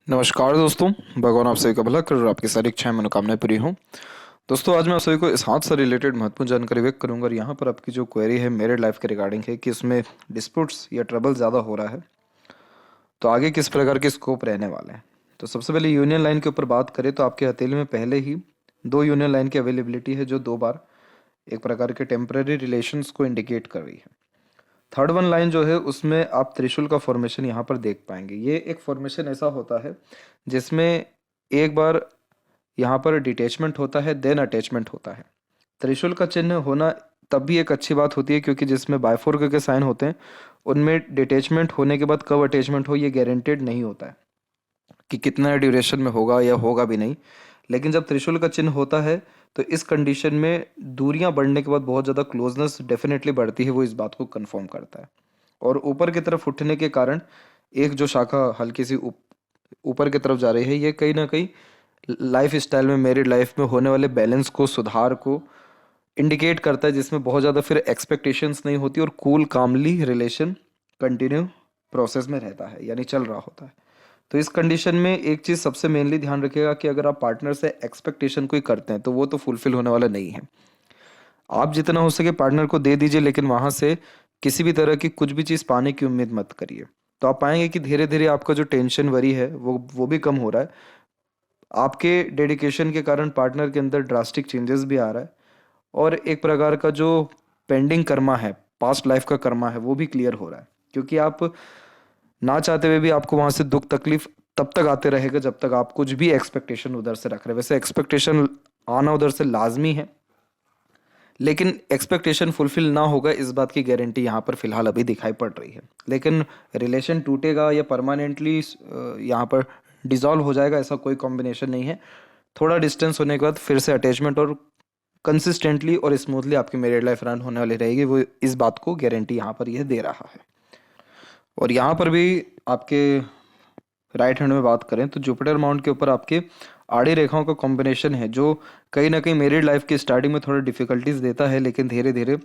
नमस्कार दोस्तों। भगवान आप सभी का भला कर और आपकी सारी इच्छाएं मनोकामनाएं पूरी हों। दोस्तों, आज मैं आप सभी को इस हाथ से रिलेटेड महत्वपूर्ण जानकारी व्यक्त करूंगा और यहाँ पर आपकी जो क्वेरी है मैरिड लाइफ के रिगार्डिंग है कि उसमें डिस्प्यूट्स या ट्रबल ज़्यादा हो रहा है, तो आगे किस प्रकार के स्कोप रहने वाले हैं। तो सबसे पहले यूनियन लाइन के ऊपर बात करें तो आपके हथेली में पहले ही दो यूनियन लाइन की अवेलेबिलिटी है, जो दो बार एक प्रकार के टेम्पररी रिलेशंस को इंडिकेट कर रही है। थर्ड वन लाइन जो है उसमें आप त्रिशूल का फॉर्मेशन यहाँ पर देख पाएंगे। ये एक फॉर्मेशन ऐसा होता है जिसमें एक बार यहाँ पर डिटैचमेंट होता है, देन अटैचमेंट होता है। त्रिशूल का चिन्ह होना तब भी एक अच्छी बात होती है, क्योंकि जिसमें बायफोर के साइन होते हैं उनमें डिटैचमेंट होने के बाद कब अटैचमेंट हो ये गारंटेड नहीं होता है कि कितना ड्यूरेशन में होगा या होगा भी नहीं। लेकिन जब त्रिशूल का चिन्ह होता है तो इस कंडीशन में दूरियां बढ़ने के बाद बहुत ज़्यादा क्लोजनेस डेफिनेटली बढ़ती है, वो इस बात को कंफर्म करता है। और ऊपर की तरफ उठने के कारण एक जो शाखा हल्की सी ऊपर की तरफ जा रही है, ये कहीं ना कहीं लाइफ स्टाइल में, मैरिड लाइफ में होने वाले बैलेंस को, सुधार को इंडिकेट करता है, जिसमें बहुत ज़्यादा फिर एक्सपेक्टेशंस नहीं होती और कूल कामली रिलेशन कंटिन्यू प्रोसेस में रहता है, यानी चल रहा होता है। तो इस कंडीशन में एक चीज़ सबसे मेनली ध्यान रखिएगा कि अगर आप पार्टनर से एक्सपेक्टेशन कोई करते हैं तो वो तो फुलफिल होने वाला नहीं है। आप जितना हो सके पार्टनर को दे दीजिए, लेकिन वहाँ से किसी भी तरह की कुछ भी चीज़ पाने की उम्मीद मत करिए। तो आप पाएंगे कि धीरे धीरे आपका जो टेंशन वरी है वो भी कम हो रहा है। आपके डेडिकेशन के कारण पार्टनर के अंदर ड्रास्टिक चेंजेस भी आ रहा है, और एक प्रकार का जो पेंडिंग कर्मा है, पास्ट लाइफ का कर्मा है, वो भी क्लियर हो रहा है। क्योंकि आप ना चाहते हुए भी आपको वहां से दुख तकलीफ तब तक आते रहेगा जब तक आप कुछ भी एक्सपेक्टेशन उधर से रख रहे हैं। वैसे एक्सपेक्टेशन आना उधर से लाजमी है, लेकिन एक्सपेक्टेशन फुलफिल ना होगा इस बात की गारंटी यहाँ पर फिलहाल अभी दिखाई पड़ रही है। लेकिन रिलेशन टूटेगा या परमानेंटली यहाँ पर डिजॉल्व हो जाएगा, ऐसा कोई कॉम्बिनेशन नहीं है। थोड़ा डिस्टेंस होने के बाद फिर से अटैचमेंट और कंसिस्टेंटली और स्मूथली आपकी मैरिड लाइफ रन होने वाली रहेगी, वो इस बात को गारंटी यहाँ पर यह दे रहा है। और यहाँ पर भी आपके राइट हैंड में बात करें तो जुपिटर माउंट के ऊपर आपके आड़ी रेखाओं का कॉम्बिनेशन है, जो कहीं ना कहीं मैरिड लाइफ की स्टार्टिंग में थोड़ा डिफिकल्टीज देता है, लेकिन धीरे धीरे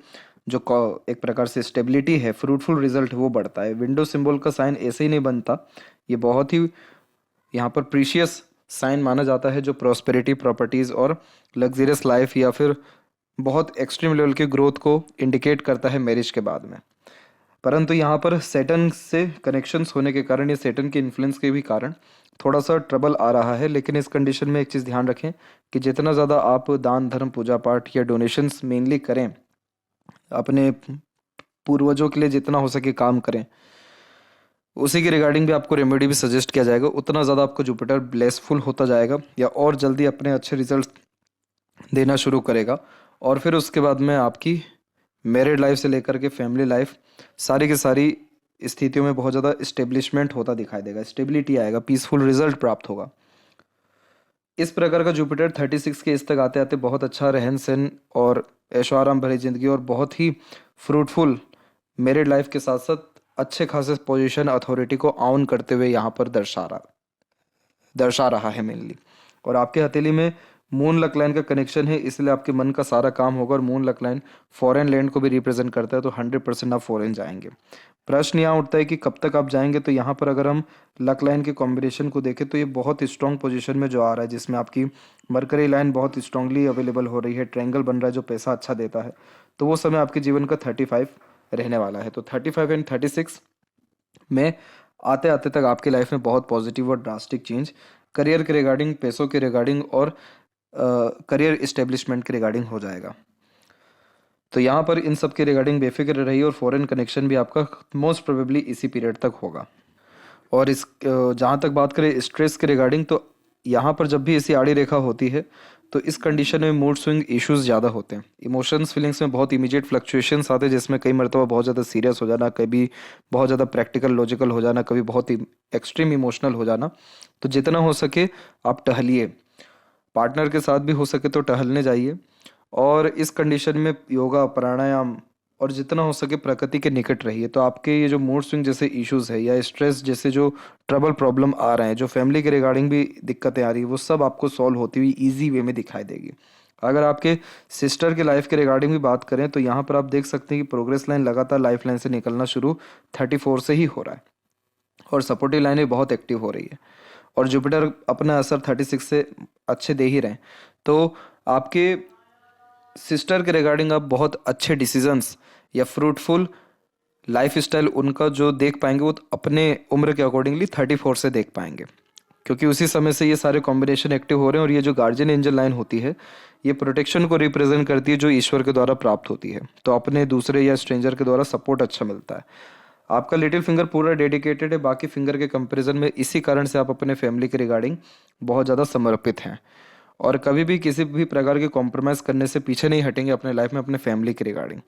जो एक प्रकार से स्टेबिलिटी है, फ्रूटफुल रिजल्ट वो बढ़ता है। विंडो सिंबल का साइन ऐसे ही नहीं बनता, ये बहुत ही यहाँ पर प्रीशियस साइन माना जाता है, जो प्रॉस्पेरिटी, प्रॉपर्टीज और लग्जरियस लाइफ या फिर बहुत एक्सट्रीम लेवल की ग्रोथ को इंडिकेट करता है मैरिज के बाद में। परंतु यहाँ पर सेटन से कनेक्शंस होने के कारण या सेटन के इन्फ्लुएंस के भी कारण थोड़ा सा ट्रबल आ रहा है। लेकिन इस कंडीशन में एक चीज़ ध्यान रखें कि जितना ज़्यादा आप दान धर्म पूजा पाठ या डोनेशंस मेनली करें, अपने पूर्वजों के लिए जितना हो सके काम करें, उसी के रिगार्डिंग भी आपको रेमेडी भी सजेस्ट किया जाएगा, उतना ज़्यादा आपको जुपिटर ब्लेसफुल होता जाएगा या और जल्दी अपने अच्छे रिजल्ट देना शुरू करेगा। और फिर उसके बाद में आपकी मैरिड लाइफ से लेकर के फैमिली लाइफ सारी की सारी स्थितियों में बहुत ज़्यादा इस्टेब्लिशमेंट होता दिखाई देगा, स्टेबिलिटी आएगा, पीसफुल रिजल्ट प्राप्त होगा। इस प्रकार का जुपिटर 36 के इस तक आते आते बहुत अच्छा रहन सहन और ऐशो आराम भरी जिंदगी और बहुत ही फ्रूटफुल मैरिड लाइफ के साथ साथ अच्छे खासे पोजीशन अथॉरिटी को ऑन करते हुए यहाँ पर दर्शा रहा है मेनली। और आपके हथेली में मून लक लाइन का कनेक्शन है, इसलिए आपके मन का सारा काम होगा। और moon luck line foreign land को भी रिप्रेजेंट करता है, तो 100% आप फॉरेन जाएंगे। प्रश्न यहाँ उठता है कि कब तक आप जाएंगे, तो यहाँ पर अगर हम लक लाइन के कॉम्बिनेशन को देखें तो ये बहुत स्ट्रॉन्ग पोजीशन में जो आ रहा है, जिसमें आपकी मरकरी लाइन बहुत स्ट्रांगली अवेलेबल हो रही है, ट्रायंगल बन रहा है जो पैसा अच्छा देता है, तो वो समय आपके जीवन का 35 रहने वाला है। तो 35 एंड 36 में आते आते तक आपकी लाइफ में बहुत पॉजिटिव और ड्रास्टिक चेंज करियर के रिगार्डिंग, पैसों के रिगार्डिंग और करियर इस्टेब्लिशमेंट के रिगार्डिंग हो जाएगा। तो यहाँ पर इन सब के रिगार्डिंग बेफिक्र रही और फॉरेन कनेक्शन भी आपका मोस्ट प्रोबेबली इसी पीरियड तक होगा। और इस जहाँ तक बात करें स्ट्रेस के रिगार्डिंग, तो यहाँ पर जब भी ऐसी आड़ी रेखा होती है तो इस कंडीशन में मूड स्विंग इश्यूज ज़्यादा होते हैं, इमोशंस फीलिंग्स में बहुत इमीडिएट फ्लक्चुएशंस आते हैं, जिसमें कई मरतबा बहुत ज़्यादा सीरियस हो जाना, कभी बहुत ज़्यादा प्रैक्टिकल लॉजिकल हो जाना, कभी बहुत ही एक्सट्रीम इमोशनल हो जाना। तो जितना हो सके आप टहलिए, पार्टनर के साथ भी हो सके तो टहलने जाइए। और इस कंडीशन में योगा, प्राणायाम और जितना हो सके प्रकृति के निकट रहिए, तो आपके ये जो मूड स्विंग जैसे इश्यूज है या स्ट्रेस जैसे जो ट्रबल प्रॉब्लम आ रहे हैं, जो फैमिली के रिगार्डिंग भी दिक्कतें आ रही है, वो सब आपको सॉल्व होती हुई ईजी वे में दिखाई देगी। अगर आपके सिस्टर के लाइफ के रिगार्डिंग भी बात करें तो यहाँ पर आप देख सकते हैं कि प्रोग्रेस लाइन लगातार लाइफ लाइन से निकलना शुरू 34 से ही हो रहा है और सपोर्टिव लाइन भी बहुत एक्टिव हो रही है। और जुपिटर अपना असर 36 से अच्छे दे ही रहे हैं, तो आपके सिस्टर के रिगार्डिंग आप बहुत अच्छे डिसीजंस या फ्रूटफुल लाइफ स्टाइल उनका जो देख पाएंगे वो अपने उम्र के अकॉर्डिंगली 34 से देख पाएंगे, क्योंकि उसी समय से ये सारे कॉम्बिनेशन एक्टिव हो रहे हैं। और ये जो गार्जियन एंजल लाइन होती है ये प्रोटेक्शन को रिप्रेजेंट करती है जो ईश्वर के द्वारा प्राप्त होती है, तो अपने दूसरे या स्ट्रेंजर के द्वारा सपोर्ट अच्छा मिलता है। आपका लिटिल फिंगर पूरा डेडिकेटेड है बाकी फिंगर के कंपैरिजन में, इसी कारण से आप अपने फैमिली के रिगार्डिंग बहुत ज़्यादा समर्पित हैं और कभी भी किसी भी प्रकार के कॉम्प्रोमाइज़ करने से पीछे नहीं हटेंगे अपने लाइफ में अपने फैमिली के रिगार्डिंग।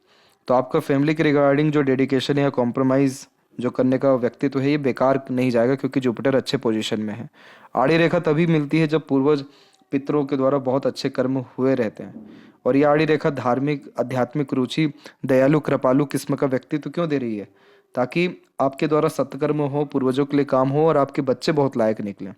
तो आपका फैमिली के रिगार्डिंग जो डेडिकेशन है या कॉम्प्रोमाइज़ जो करने का व्यक्तित्व है ये बेकार नहीं जाएगा, क्योंकि जुपिटर अच्छे पोजीशन में है। आड़ी रेखा तभी मिलती है जब पूर्वज पितरों के द्वारा बहुत अच्छे कर्म हुए रहते हैं, और ये आड़ी रेखा धार्मिक आध्यात्मिक रुचि दयालु कृपालु किस्म का व्यक्तित्व क्यों दे रही है, ताकि आपके द्वारा सत्कर्म हो, पूर्वजों के लिए काम हो और आपके बच्चे बहुत लायक निकलें।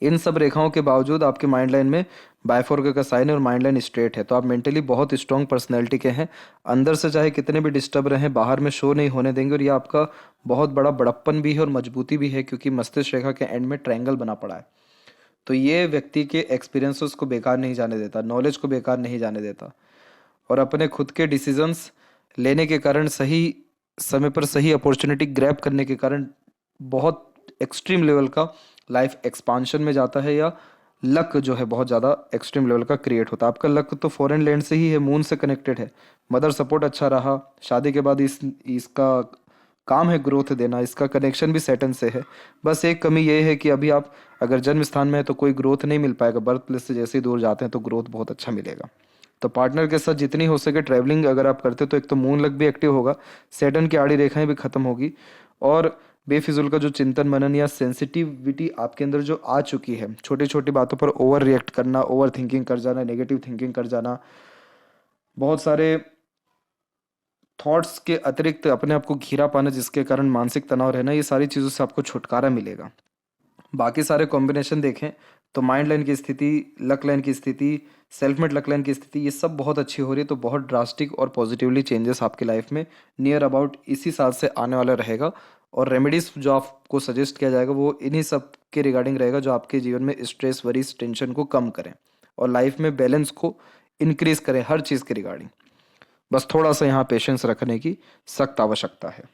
इन सब रेखाओं के बावजूद आपके माइंड लाइन में बायफोर्क का साइन है और माइंड लाइन स्ट्रेट है, तो आप मेंटली बहुत स्ट्रांग पर्सनैलिटी के हैं। अंदर से चाहे कितने भी डिस्टर्ब रहें बाहर में शो नहीं होने देंगे, और ये आपका बहुत बड़ा बड़प्पन भी है और मजबूती भी है, क्योंकि मस्तिष्क रेखा के एंड में ट्रायंगल बना पड़ा है। तो ये व्यक्ति के एक्सपीरियंसेस को बेकार नहीं जाने देता, नॉलेज को बेकार नहीं जाने देता, और अपने खुद के डिसीजंस लेने के कारण सही समय पर सही अपॉर्चुनिटी ग्रैब करने के कारण बहुत एक्सट्रीम लेवल का लाइफ एक्सपांशन में जाता है, या लक जो है बहुत ज़्यादा एक्सट्रीम लेवल का क्रिएट होता है। आपका लक तो फॉरेन लैंड से ही है, मून से कनेक्टेड है, मदर सपोर्ट अच्छा रहा, शादी के बाद इसका काम है ग्रोथ देना, इसका कनेक्शन भी सैटर्न से है। बस एक कमी ये है कि अभी आप अगर जन्म स्थान में है तो कोई ग्रोथ नहीं मिल पाएगा, बर्थ प्लेस से जैसे ही दूर जाते हैं तो ग्रोथ बहुत अच्छा मिलेगा। तो पार्टनर के साथ जितनी हो सके ट्रैवलिंग अगर आप करते हो तो एक तो मून लक भी एक्टिव होगा, सैटर्न की आड़ी रेखाएं भी खत्म होगी, और बेफिजुल का जो चिंतन मनन या सेंसिटिविटी आपके अंदर जो आ चुकी है, छोटी छोटी बातों पर ओवर रिएक्ट करना, ओवर थिंकिंग कर जाना, नेगेटिव थिंकिंग कर जाना, बहुत सारे थॉट्स के अतिरिक्त अपने आप को घिरा पाना जिसके कारण मानसिक तनाव रहना, ये सारी चीज़ों से आपको छुटकारा मिलेगा। बाकी सारे कॉम्बिनेशन देखें तो माइंड लाइन की स्थिति, लक लाइन की स्थिति, सेल्फ मेड लक लाइन की स्थिति, ये सब बहुत अच्छी हो रही है, तो बहुत ड्रास्टिक और पॉजिटिवली चेंजेस आपकी लाइफ में नियर अबाउट इसी साल से आने वाला रहेगा। और रेमेडीज जो आपको सजेस्ट किया जाएगा वो इन्हीं सब के रिगार्डिंग रहेगा जो आपके जीवन में स्ट्रेस वरीज टेंशन को कम करें और लाइफ में बैलेंस को इंक्रीज करें हर चीज़ के रिगार्डिंग। बस थोड़ा सा यहाँ पेशेंस रखने की सख्त आवश्यकता है।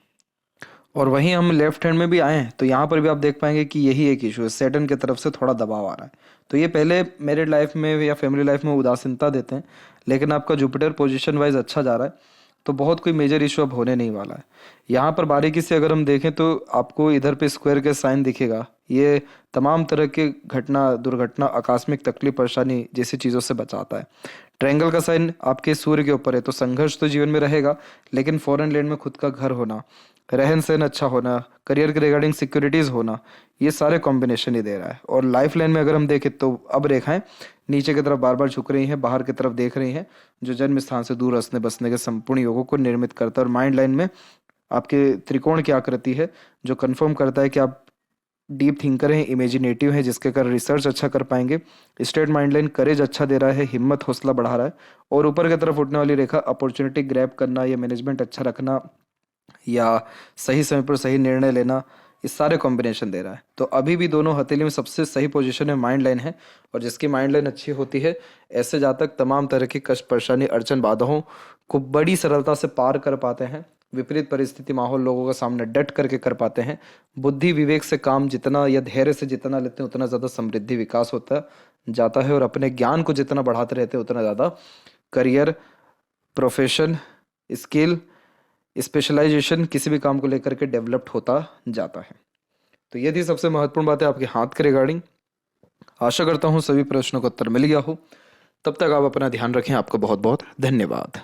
और वहीं हम लेफ्ट हैंड में भी आए हैं तो यहाँ पर भी आप देख पाएंगे कि यही एक इशू है, सैटर्न की तरफ से थोड़ा दबाव आ रहा है। तो ये पहले मैरिड लाइफ में या फैमिली लाइफ में उदासीनता देते हैं, लेकिन आपका जुपिटर पोजीशन वाइज अच्छा जा रहा है तो बहुत कोई मेजर इशू अब होने नहीं वाला है। यहाँ पर बारीकी से अगर हम देखें तो आपको इधर पे स्क्वायर के साइन दिखेगा, ये तमाम तरह के घटना दुर्घटना आकस्मिक तकलीफ परेशानी जैसी चीज़ों से बचाता है। ट्रायंगल का साइन आपके सूर्य के ऊपर है तो संघर्ष तो जीवन में रहेगा, लेकिन फॉरेन लैंड में खुद का घर होना, रहन सहन अच्छा होना, करियर के रिगार्डिंग सिक्योरिटीज़ होना, ये सारे कॉम्बिनेशन ही दे रहा है। और लाइफ लाइन में अगर हम देखें तो अब रेखाएं नीचे की तरफ बार बार झुक रही हैं, बाहर की तरफ देख रही हैं, जो जन्म स्थान से दूर हंसने बसने के संपूर्ण योगों को निर्मित करता है। और माइंड लाइन में आपके त्रिकोण की आकृति है जो कन्फर्म करता है कि आप डीप थिंकर हैं, इमेजिनेटिव हैं, जिसके कारण रिसर्च अच्छा कर पाएंगे। स्ट्रेट माइंड लाइन करेज अच्छा दे रहा है, हिम्मत हौसला बढ़ा रहा है। और ऊपर की तरफ उठने वाली रेखा अपॉर्चुनिटी ग्रैब करना या मैनेजमेंट अच्छा रखना या सही समय पर सही निर्णय लेना, ये सारे कॉम्बिनेशन दे रहा है। तो अभी भी दोनों हथेली में सबसे सही पोजीशन में माइंड लाइन है, और जिसकी माइंड लाइन अच्छी होती है ऐसे जातक तमाम तरह की कष्ट परेशानी अड़चन बाधाओं को बड़ी सरलता से पार कर पाते हैं, विपरीत परिस्थिति माहौल लोगों का सामने डट करके कर पाते हैं। बुद्धि विवेक से काम जितना या धैर्य से जितना लेते हैं उतना ज़्यादा समृद्धि विकास होता जाता है, और अपने ज्ञान को जितना बढ़ाते रहते हैं उतना ज़्यादा करियर, प्रोफेशन, स्किल, स्पेशलाइजेशन किसी भी काम को लेकर के डेवलप्ड होता जाता है। तो ये थी सबसे महत्वपूर्ण बात है आपके हाथ के रिगार्डिंग। आशा करता हूँ सभी प्रश्नों का उत्तर मिल गया हो। तब तक आप अपना ध्यान रखें। आपका बहुत बहुत धन्यवाद।